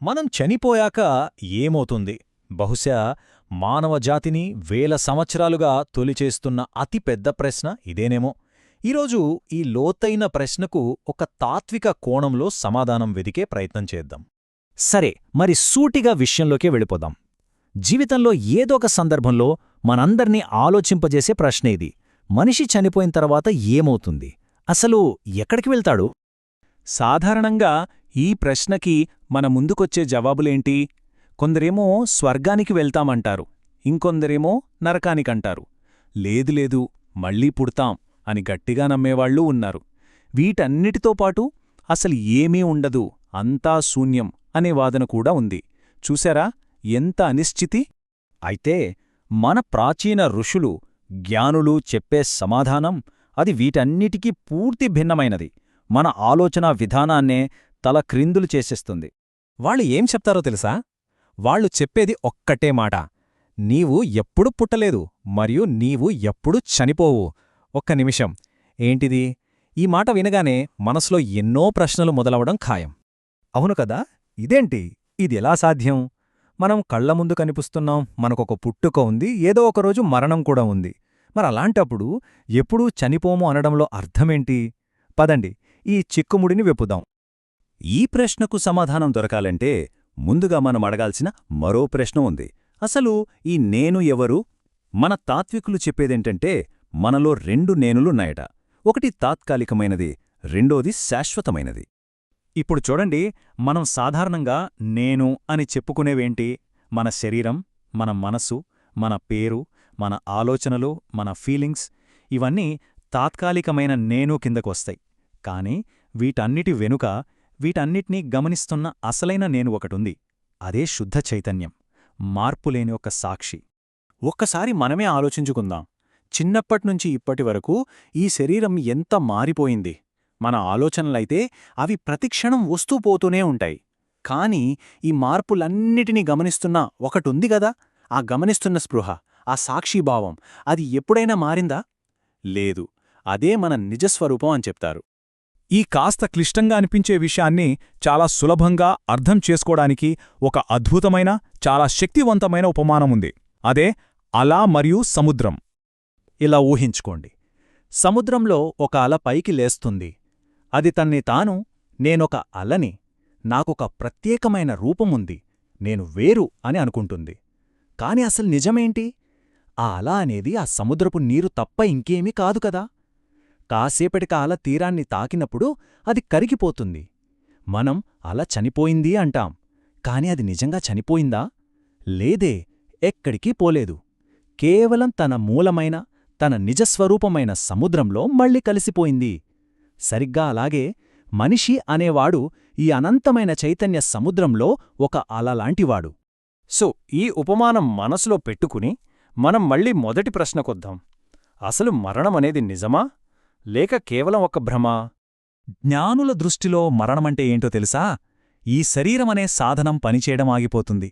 మనం చనిపోయాక ఏమవుతుంది? బహుశా మానవజాతిని వేల సంవత్సరాలుగా తొలిచేస్తున్న అతిపెద్ద ప్రశ్న ఇదేనేమో. ఈరోజు ఈ లోతైన ప్రశ్నకు ఒక తాత్విక కోణంలో సమాధానం వెదికే ప్రయత్నం చేద్దాం. సరే, మరి సూటిగా విషయంలోకే వెళ్ళిపోదాం. జీవితంలో ఏదొక సందర్భంలో మనందర్నీ ఆలోచింపజేసే ప్రశ్న ఇది. మనిషి చనిపోయిన తర్వాత ఏమవుతుంది? అసలు ఎక్కడికి వెళ్తాడు? సాధారణంగా ఈ ప్రశ్నకి మన ముందుకొచ్చే జవాబులేంటి? కొందరేమో స్వర్గానికి వెళ్తామంటారు, ఇంకొందరేమో నరకానికంటారు. లేదు మళ్ళీ పుడతాం అని గట్టిగా నమ్మేవాళ్లూ ఉన్నారు. వీటన్నిటితో పాటు అసలు ఏమీ ఉండదు, అంతా శూన్యం అనే వాదన కూడా ఉంది. చూశారా ఎంత అనిశ్చితి? అయితే మన ప్రాచీన ఋషులు, జ్ఞానులు చెప్పే సమాధానం అది వీటన్నిటికీ పూర్తి భిన్నమైనది. మన ఆలోచనా విధానాన్నే తల క్రిందులు చేసేస్తుంది. వాళ్ళు ఏం చెప్తారో తెలుసా? వాళ్ళు చెప్పేది ఒక్కటే మాట: నీవు ఎప్పుడు పుట్టలేదు మరియు నీవు ఎప్పుడు చనిపోవు. ఒక్క నిమిషం, ఏంటిది? ఈ మాట వినగానే మనసులో ఎన్నో ప్రశ్నలు మొదలవడం ఖాయం. అవును కదా, ఇదేంటి? ఇది ఎలా సాధ్యం? మనం కళ్ల ముందు కనిపిస్తున్నాం, మనకొక పుట్టుక ఉంది, ఏదో ఒకరోజు మరణం కూడా ఉంది. మరలాంటప్పుడు ఎప్పుడూ చనిపోము అనడంలో అర్థమేంటి? పదండి ఈ చిక్కుముడిని వెప్పుదాం. ఈ ప్రశ్నకు సమాధానం దొరకాలంటే ముందుగా మనం అడగాల్సిన మరో ప్రశ్న ఉంది. అసలు ఈ నేను ఎవరు? మన తాత్వికులు చెప్పేదేంటంటే మనలో రెండు నేనులున్నాయట. ఒకటి తాత్కాలికమైనది, రెండోది శాశ్వతమైనది. ఇప్పుడు చూడండి, మనం సాధారణంగా నేను అని చెప్పుకునేవేంటి? మన శరీరం, మన మనసు, మన పేరు, మన ఆలోచనలు, మన ఫీలింగ్స్, ఇవన్నీ తాత్కాలికమైన నేను కిందకొస్తాయి. కాని వీటన్నిటి వెనుక, వీటన్నిటినీ గమనిస్తున్న అసలైన నేను ఒకటుంది. అదే శుద్ధ చైతన్యం, మార్పులేని ఒక సాక్షి. ఒక్కసారి మనమే ఆలోచించుకుందాం. చిన్నప్పట్నుంచి ఇప్పటివరకు ఈ శరీరం ఎంత మారిపోయింది. మన ఆలోచనలైతే అవి ప్రతిక్షణం వస్తూ పోతూనే ఉంటాయి. కాని ఈ మార్పులన్నిటినీ గమనిస్తున్న ఒకటుంది గదా, ఆ గమనిస్తున్న స్పృహ, ఆ సాక్షీభావం, అది ఎప్పుడైనా మారిందా? లేదు. అదే మన నిజస్వరూపం అని చెప్తారు. ఈ కాస్త క్లిష్టంగా అనిపించే విషయాన్ని చాలా సులభంగా అర్థం చేసుకోవడానికి ఒక అద్భుతమైన, చాలా శక్తివంతమైన ఉపమానముంది. అదే అల మరియు సముద్రం. ఇలా ఊహించుకోండి, సముద్రంలో ఒక అల పైకి లేస్తుంది. అది తన్ని తాను నేనొక అలని, నాకొక ప్రత్యేకమైన రూపముంది, నేను వేరు అని అనుకుంటుంది. కాని అసలు నిజమేంటి? ఆ అల అనేది ఆ సముద్రపు నీరు తప్ప ఇంకేమీ కాదు కదా. కాసేపటికి అల తీరాన్ని తాకినప్పుడు అది కరిగిపోతుంది. మనం అల చనిపోయింది అంటాం, కాని అది నిజంగా చనిపోయిందా? లేదే, ఎక్కడికీ పోలేదు. కేవలం తన మూలమైన, తన నిజస్వరూపమైన సముద్రంలో మళ్ళీ కలిసిపోయింది. సరిగ్గా అలాగే మనిషి అనేవాడు ఈ అనంతమైన చైతన్య సముద్రంలో ఒక అలలాంటివాడు. సో ఈ ఉపమానం మనసులో పెట్టుకుని మనం మళ్ళీ మొదటి ప్రశ్నకొద్దాం. అసలు మరణమనేది నిజమా, లేక కేవలం ఒక భ్రమా? జ్ఞానుల దృష్టిలో మరణమంటే ఏంటో తెలుసా? ఈ శరీరమనే సాధనం పనిచేయడం ఆగిపోతుంది.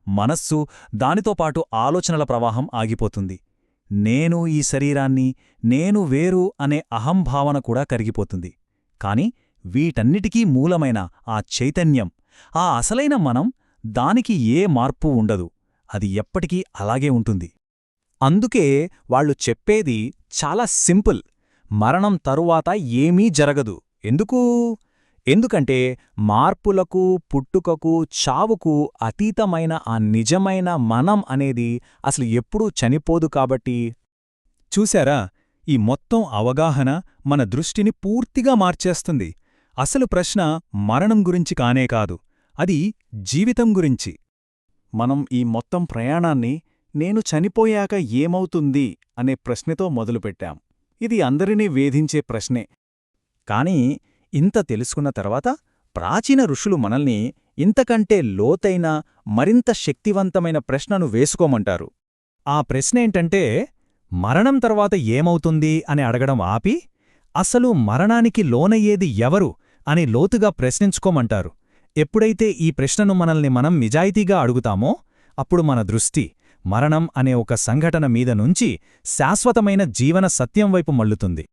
మనస్సు, దానితో పాటు ఆలోచనల ప్రవాహం ఆగిపోతుంది. నేను ఈ శరీరాన్ని, నేను వేరు అనే అహంభావన కూడా కరిగిపోతుంది. కాని వీటన్నిటికీ మూలమైన ఆ చైతన్యం, ఆ అసలైన మనం, దానికి ఏ మార్పు ఉండదు. అది ఎప్పటికీ అలాగే ఉంటుంది. అందుకే వాళ్ళు చెప్పేది చాలా సింపుల్: మరణం తరువాత ఏమీ జరగదు. ఎందుకంటే మార్పులకు, పుట్టుకకు, చావుకు అతీతమైన ఆ నిజమైన మనం అనేది అసలు ఎప్పుడూ చనిపోదు కాబట్టి. చూశారా, ఈ మొత్తం అవగాహన మన దృష్టిని పూర్తిగా మార్చేస్తుంది. అసలు ప్రశ్న మరణం గురించి కానే కాదు, అది జీవితం గురించి. మనం ఈ మొత్తం ప్రయాణాన్ని నేను చనిపోయాక ఏమవుతుంది అనే ప్రశ్నతో మొదలుపెట్టాం. ఇది అందరినీ వేధించే ప్రశ్నే. కాని ఇంత తెలుసుకున్న తర్వాత ప్రాచీన ఋషులు మనల్ని ఇంతకంటే లోతైన, మరింత శక్తివంతమైన ప్రశ్నను వేసుకోమంటారు. ఆ ప్రశ్నేంటంటే, మరణం తర్వాత ఏమవుతుంది అని అడగడం ఆపి, అసలు మరణానికి లోనయ్యేది ఎవరు అని లోతుగా ప్రశ్నించుకోమంటారు. ఎప్పుడైతే ఈ ప్రశ్నను మనల్ని మనం నిజాయితీగా అడుగుతామో, అప్పుడు మన దృష్టి మరణం అనే ఒక సంఘటన మీద నుంచి శాశ్వతమైన జీవన సత్యం వైపు మళ్లుతుంది.